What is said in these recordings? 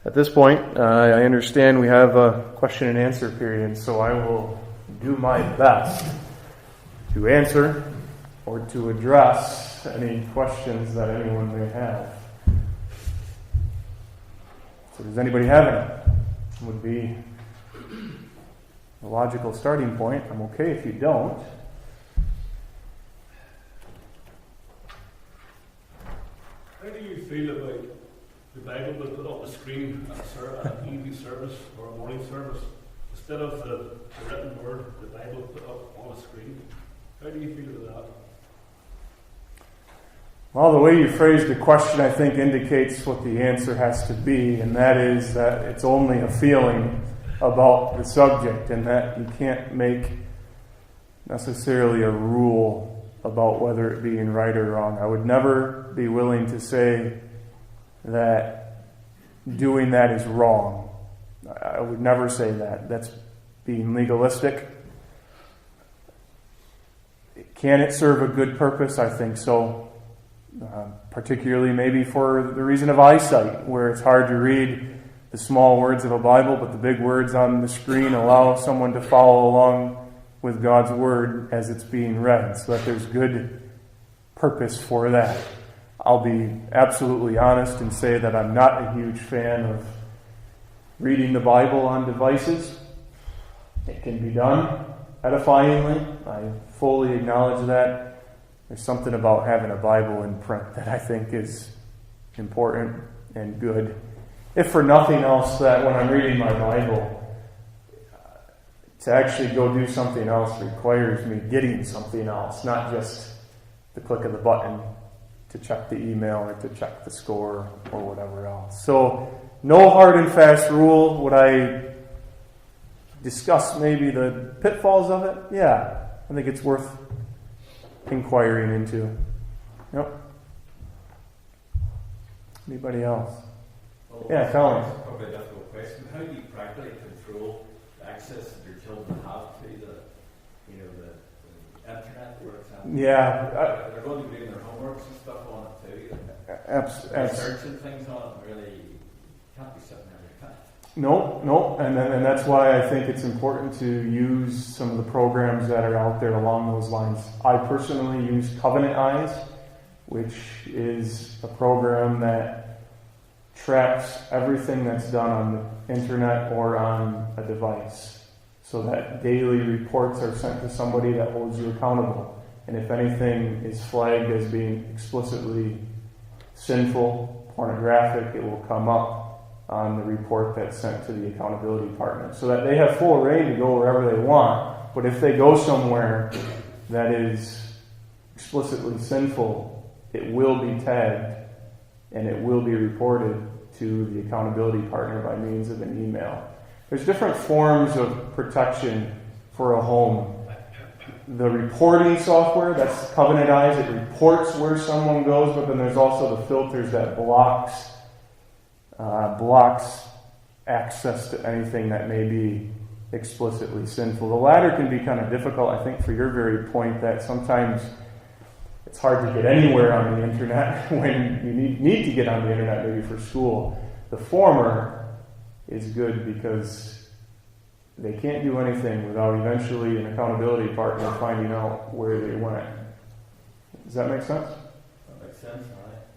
At this point, I understand we have a question and answer period, so I will do my best to answer or to address any questions that anyone may have. So does anybody have any? Would be a logical starting point. I'm okay if you don't. How do you feel about the Bible being put up the screen at an evening service or a morning service instead of the written word, the Bible put up on a screen? How do you feel about that? Well, the way you phrased the question, I think, indicates what the answer has to be, and that is that it's only a feeling about the subject, and that you can't make necessarily a rule about whether it being right or wrong. I would never be willing to say that doing that is wrong. I would never say that. That's being legalistic. Can it serve a good purpose? I think so. Particularly maybe for the reason of eyesight, where it's hard to read the small words of a Bible, but the big words on the screen allow someone to follow along with God's Word as it's being read, so that there's good purpose for that. I'll be absolutely honest and say that I'm not a huge fan of reading the Bible on devices. It can be done edifyingly. I fully acknowledge that. There's something about having a Bible in print that I think is important and good. If for nothing else, that when I'm reading my Bible, to actually go do something else requires me getting something else, not just the click of the button to check the email or to check the score or whatever else. So, no hard and fast rule. Would I discuss maybe the pitfalls of it? Yeah, I think it's worth inquiring into. Yep. Anybody else? Well, yeah, Colin. That's probably a difficult question. How do you practically control the access that your children have to the internet, for example? Yeah. They're going to be doing their homeworks and stuff on it too. Searching things on it really can't be sitting there. No, and that's why I think it's important to use some of the programs that are out there along those lines. I personally use Covenant Eyes, which is a program that tracks everything that's done on the internet or on a device, so that daily reports are sent to somebody that holds you accountable. And if anything is flagged as being explicitly sinful, pornographic, it will come up on the report that's sent to the accountability partner, so that they have full reign to go wherever they want. But if they go somewhere that is explicitly sinful, it will be tagged and it will be reported to the accountability partner by means of an email. There's different forms of protection for a home. The reporting software, that's Covenant Eyes, it reports where someone goes, but then there's also the filters that blocks access to anything that may be explicitly sinful. The latter can be kind of difficult, I think, for your very point that sometimes it's hard to get anywhere on the internet when you need to get on the internet, maybe for school. The former is good because they can't do anything without eventually an accountability partner finding out where they went. Does that make sense? That makes sense.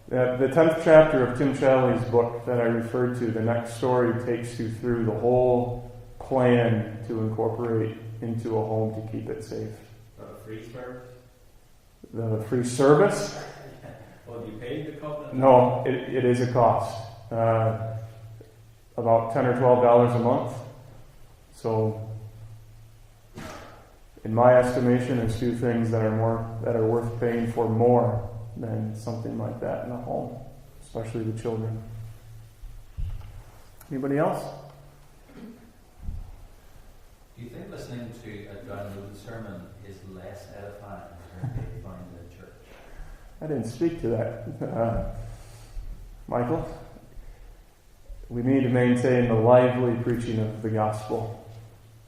The 10th chapter of Tim Challies' book that I referred to, The Next Story, takes you through the whole plan to incorporate into a home to keep it safe. A free service? The free service? Well, do you pay the Covenant? No, it is a cost. About $10 or $12 a month. So, in my estimation, there's few things that are worth paying for more than something like that in a home, especially the children. Anybody else? Do you think listening to a downloaded sermon is less edifying than edifying the church? I didn't speak to that. Michael? We need to maintain the lively preaching of the gospel,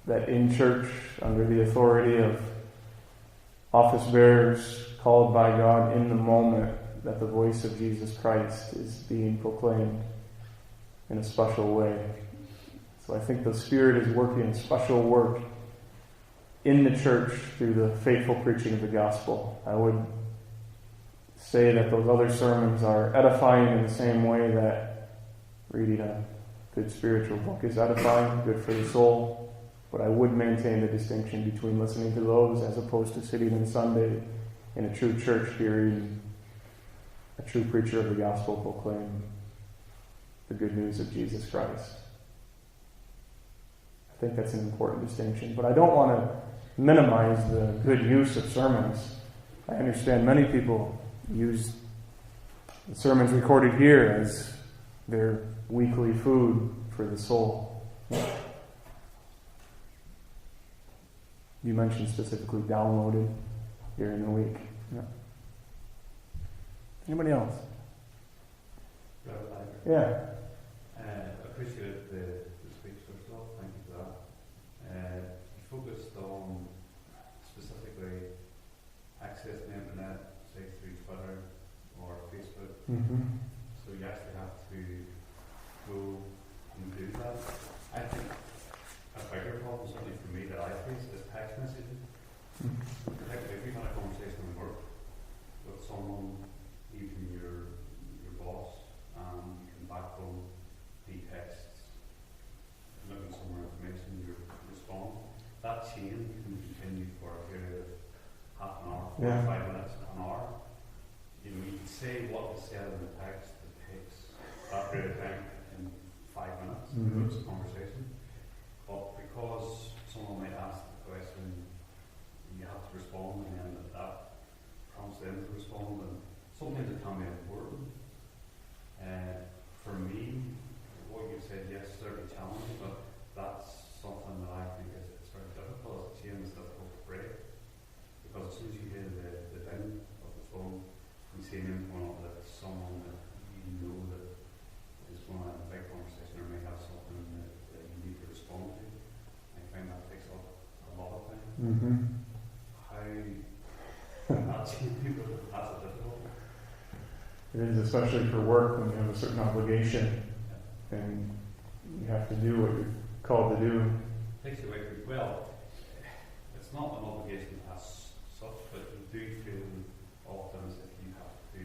that in church, under the authority of office bearers called by God in the moment, that the voice of Jesus Christ is being proclaimed. in a special way. So I think the Spirit is working special work in the church through the faithful preaching of the gospel. I would say that those other sermons are edifying in the same way that reading a good spiritual book is edifying, good for the soul. But I would maintain the distinction between listening to those as opposed to sitting on Sunday in a true church hearing a true preacher of the gospel proclaim the good news of Jesus Christ. I think that's an important distinction. But I don't want to minimize the good use of sermons. I understand many people use the sermons recorded here as their weekly food for the soul. You mentioned specifically downloaded during the week. Yeah. Anybody else? Yeah. Appreciate the speech first of all. Thank you for that. You focused on specifically access to the internet, say through Twitter or Facebook. Mm-hmm. So you actually have to go and do that. I think a bigger problem, certainly for me, that I face is text messaging. Like if you've had a conversation at work with someone, even your boss, you can backbone the texts, looking somewhere information, you respond. That chain can continue for a period of half an hour, 45 minutes, an hour. You know, you can say what was said in the text that takes that period of time in 5 minutes. Mm-hmm. It's a conversation. But because someone might ask the question, you have to respond, and then that prompts them to respond, and sometimes it can be important. For me, what you said, yes, certainly challenging, but that's something that I think is very difficult. It's a chain that's difficult to break, because as soon as you hear the ding of the phone, you see an info that someone that you know that is going to have a big conversation or may have something that you need to respond to. I find that takes up a lot of time. Mm-hmm. How that's a difficult. It is, especially for work when you have a certain obligation and you have to do what you're called to do. Takes you away from, well, it's not an obligation as such, but you do feel often as if you have to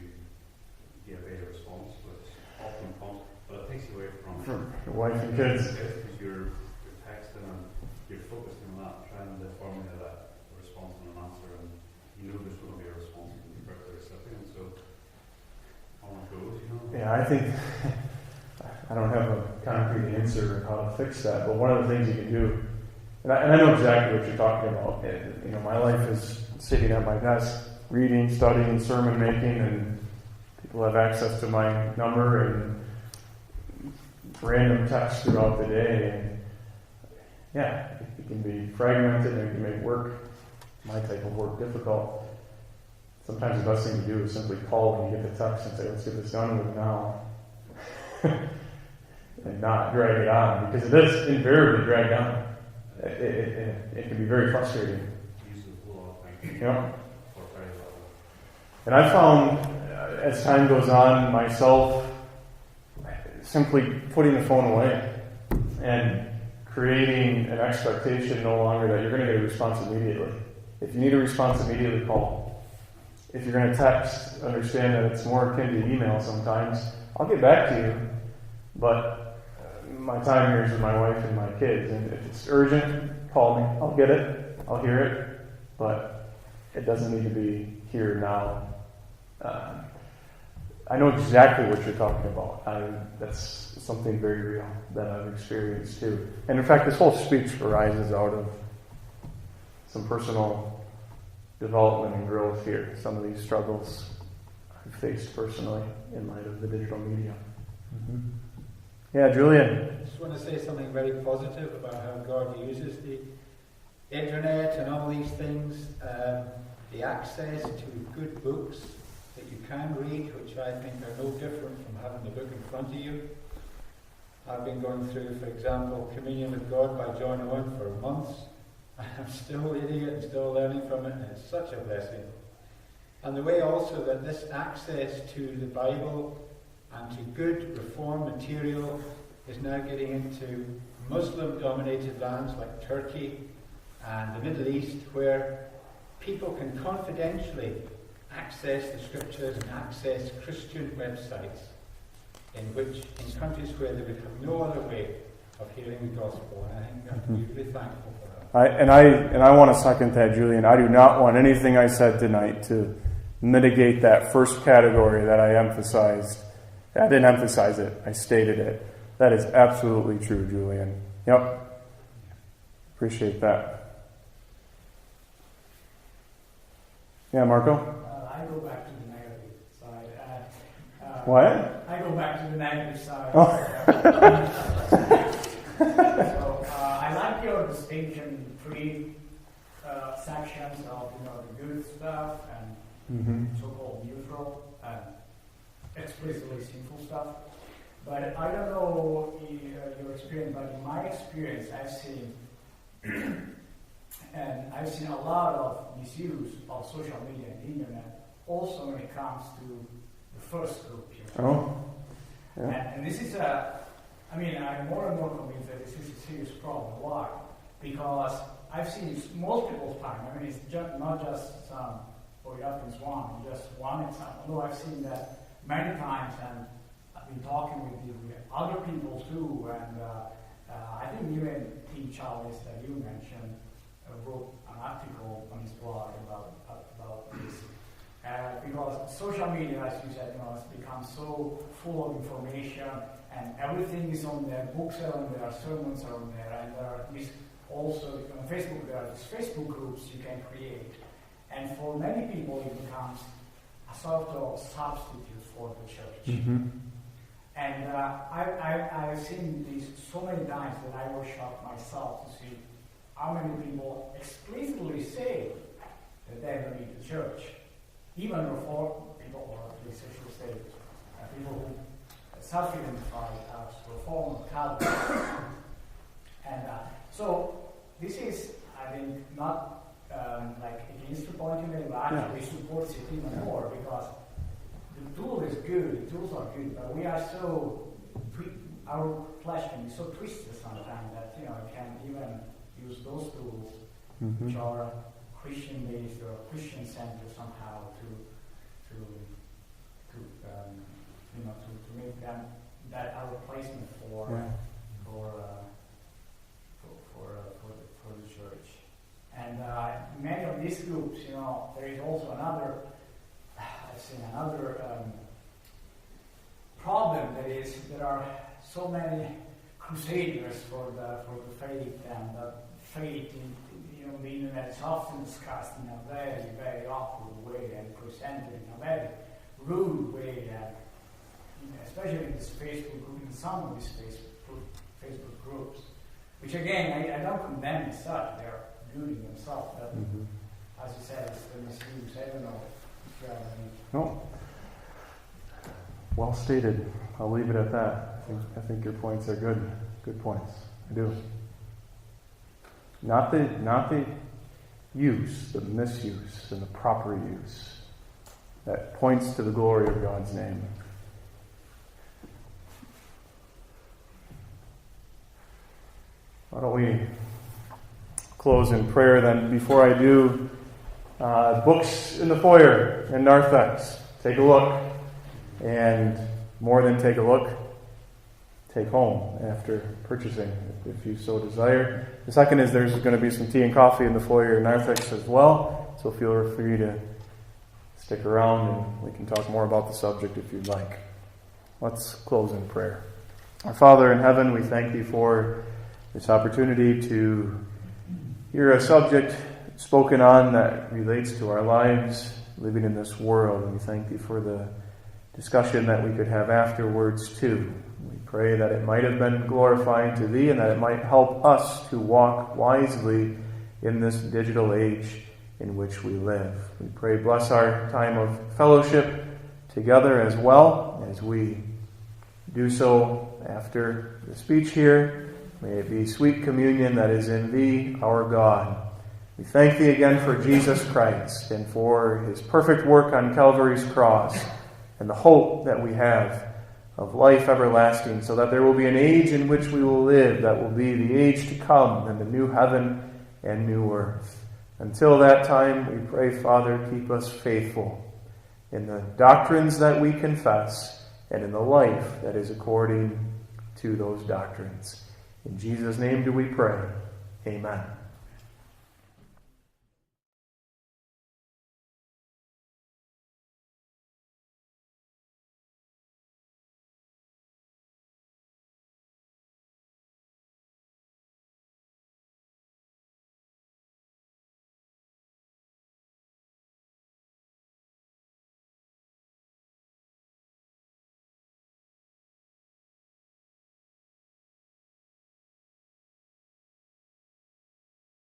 give a response, which often comes, but it takes you away from For your wife and kids. because you're texting and you're focusing on that, trying to formulate a response and an answer, and you know there's going to be a response from the recipient, so on it goes, you know. Yeah, I think I don't have a concrete answer on how to fix that, but one of the things you can do, and I know exactly what you're talking about. You know, my life is sitting at my desk, reading, studying, sermon making, and people have access to my number and random texts throughout the day. And yeah, it can be fragmented and it can make my type of work difficult. Sometimes the best thing to do is simply call when you get the text and say, let's get this done with now. And not drag it on, because it is invariably dragged on. It can be very frustrating. Yeah. And I found, as time goes on, myself simply putting the phone away and creating an expectation no longer that you're going to get a response immediately. If you need a response immediately, call. If you're going to text, understand that it's more akin to email sometimes. I'll get back to you, but my time here is with my wife and my kids, and if it's urgent, call me. I'll get it. I'll hear it, but it doesn't need to be here now. I know exactly what you're talking about. That's something very real that I've experienced too. And in fact, this whole speech arises out of some personal development and growth here. Some of these struggles I've faced personally in light of the digital media. Mm-hmm. Yeah, Julian. I just want to say something very positive about how God uses the internet and all these things, the access to good books that you can read, which I think are no different from having the book in front of you. I've been going through, for example, Communion with God by John Owen for months. I'm still reading it and still learning from it, and it's such a blessing. And the way also that this access to the Bible and to good reform material is now getting into Muslim-dominated lands like Turkey and the Middle East, where people can confidentially access the scriptures and access Christian websites in countries where they would have no other way of hearing the gospel. And I think we have to be really thankful for that. I want to second that, Julian. I do not want anything I said tonight to mitigate that first category that I emphasized. I didn't emphasize it. I stated it. That is absolutely true, Julian. Yep. Appreciate that. Yeah, Marco? I go back to the negative side. What? I go back to the negative side. Oh. So I like your distinction, three sections of the good stuff and so-called neutral and explicitly sinful stuff. But I don't know your experience, but in my experience, I've seen a lot of misuse of social media and the internet. Also, when it comes to the first group, Oh. Yeah. And this is I'm more and more convinced that this is a serious problem. Why? Because I've seen most people's time. It's not just some, or it happens one, just one example. Although I've seen that many times, and I've been talking with other people too, and I think even T. Challis that you mentioned wrote an article on his blog about this. Because social media, as you said, has become so full of information, and everything is on there. Books are on there, sermons are on there, and there are these also on Facebook. There are these Facebook groups you can create, and for many people, it becomes a sort of substitute for the church. Mm-hmm. And I've seen these so many times that I was shocked myself to see how many people explicitly say that they don't need the church. Even reform people, or at least I should say, people who self-identify as Reformed Calvinists. And so this is, I think, not against the point you made, but actually supports it even more, because the tool is good, the tools are good, but we are so, our flesh can be so twisted sometimes that, it can even use those tools, which are Christian-based or Christian-centered somehow to make them that a replacement for the church. And many of these groups, there is also another. I've seen another problem, that is there are so many crusaders for the faith, and the faith in the internet is often discussed in a very, very awkward way and presented in a very rude way, especially in this Facebook group, in some of these Facebook groups, which again, I don't condemn as such. They're good in themselves, but as you said, it's the misuse. I don't know if you have any. No. Well stated. I'll leave it at that. I think your points are good. Good points. I do. Not the use, the misuse, and the proper use that points to the glory of God's name. Why don't we close in prayer then? Before I do, books in the foyer in Narthex. Take a look. And more than take a look, take home after purchasing, if you so desire. The second is there's going to be some tea and coffee in the foyer in Narthex as well, so feel free to stick around and we can talk more about the subject if you'd like. Let's close in prayer. Our Father in heaven, we thank you for this opportunity to hear a subject spoken on that relates to our lives living in this world, and we thank you for the discussion that we could have afterwards too. We pray that it might have been glorifying to Thee and that it might help us to walk wisely in this digital age in which we live. We pray, bless our time of fellowship together as well as we do so after the speech here. May it be sweet communion that is in Thee, our God. We thank Thee again for Jesus Christ and for His perfect work on Calvary's cross and the hope that we have of life everlasting, so that there will be an age in which we will live that will be the age to come, and the new heaven and new earth. Until that time, we pray, Father, keep us faithful in the doctrines that we confess and in the life that is according to those doctrines. In Jesus' name do we pray. Amen.